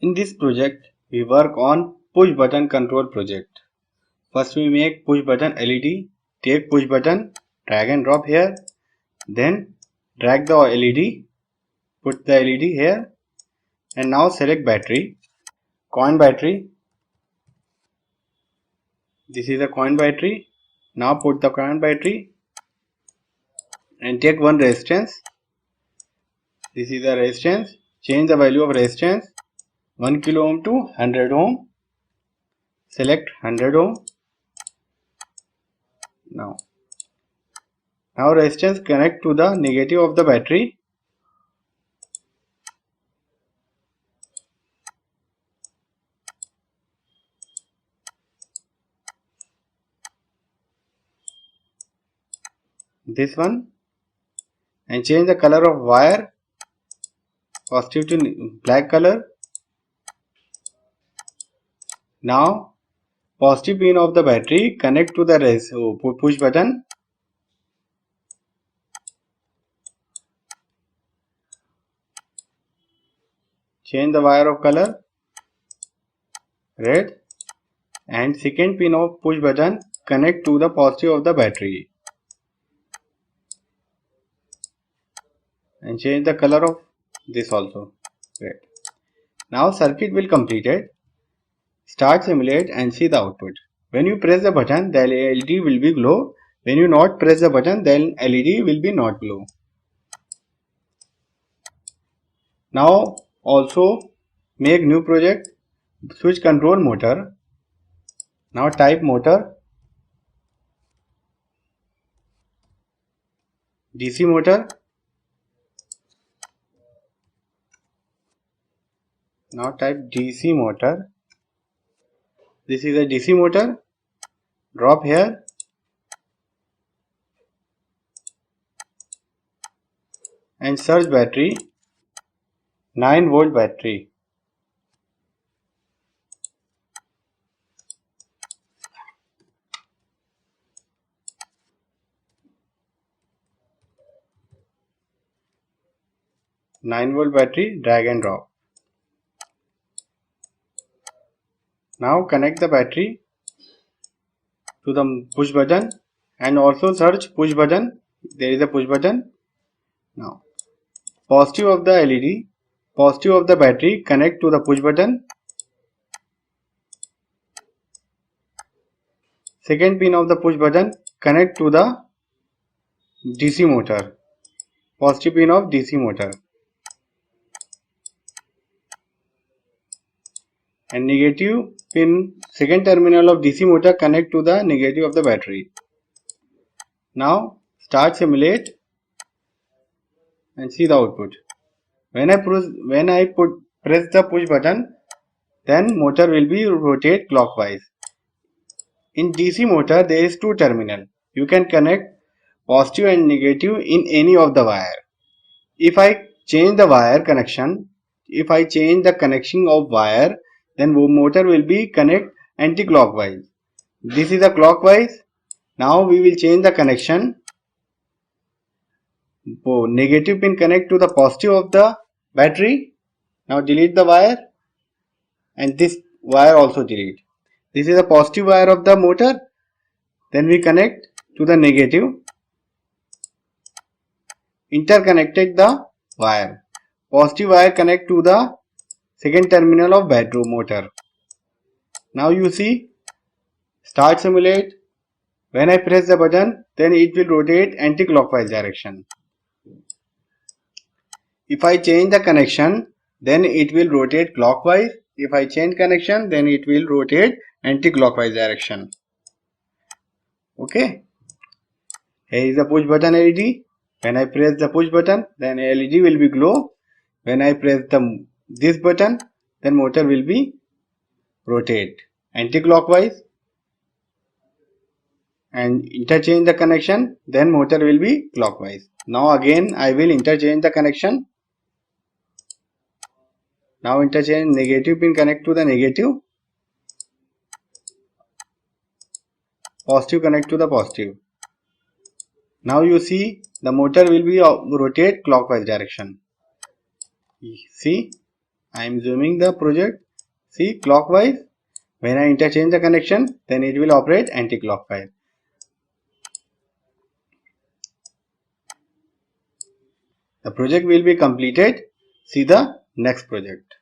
In this project, we work on push button control project. First we make push button LED, take push button, drag and drop here, then drag the LED, put the LED here, and now select battery, coin battery. This is a coin battery. Now put the coin battery and take one resistance. This is the resistance. Change the value of resistance 1 kilo ohm to 100 ohm. Select 100 ohm. Now resistance connect to the negative of the battery. This one, and change the color of wire positive to black color. Now positive pin of the battery connect to the push button. Change the wire of color red, and second pin of push button connect to the positive of the battery, and change the color of this also red. Now circuit will completed. Start simulate and see the output. When you press the button, the LED will be glow. When you not press the button, then LED will be not glow. Now also make new project, switch control motor. Now type motor, DC motor. Now type DC motor. This is a DC motor. Drop here. And search battery, 9-volt battery. Volt battery, drag and drop. Now connect the battery to the push button and also search push button. There is a push button. Now positive of the LED, positive of the battery connect to the push button. Second pin of the push button connect to the DC motor, positive pin of DC motor, and negative pin, second terminal of DC motor connect to the negative of the battery. Now start simulate and see the output. When I press the push button, then motor will be rotate clockwise. In DC motor there is two terminal. You can connect positive and negative in any of the wire. If I change the wire connection, if I change the connection of wire, then motor will be connect anti-clockwise. This is a clockwise. Now we will change the connection. Negative pin connect to the positive of the battery. Now delete the wire, and this wire also delete. This is a positive wire of the motor. Then we connect to the negative. Interconnected the wire. Positive wire connect to the second terminal of battery motor. Now you see, start simulate. When I press the button, then it will rotate anti-clockwise direction. If I change the connection, then it will rotate clockwise. If I change connection, then it will rotate anti-clockwise direction. Okay. Here is the push button LED. When I press the push button, then LED will be glow. When I press this button, then motor will be rotate anti-clockwise, and interchange the connection, then motor will be clockwise. Now again I will interchange the connection. Now interchange, negative pin connect to the negative, positive connect to the positive. Now you see the motor will be rotate clockwise direction. See, I am zooming the project. See, clockwise. When I interchange the connection, then it will operate anti-clockwise. The project will be completed. See the next project.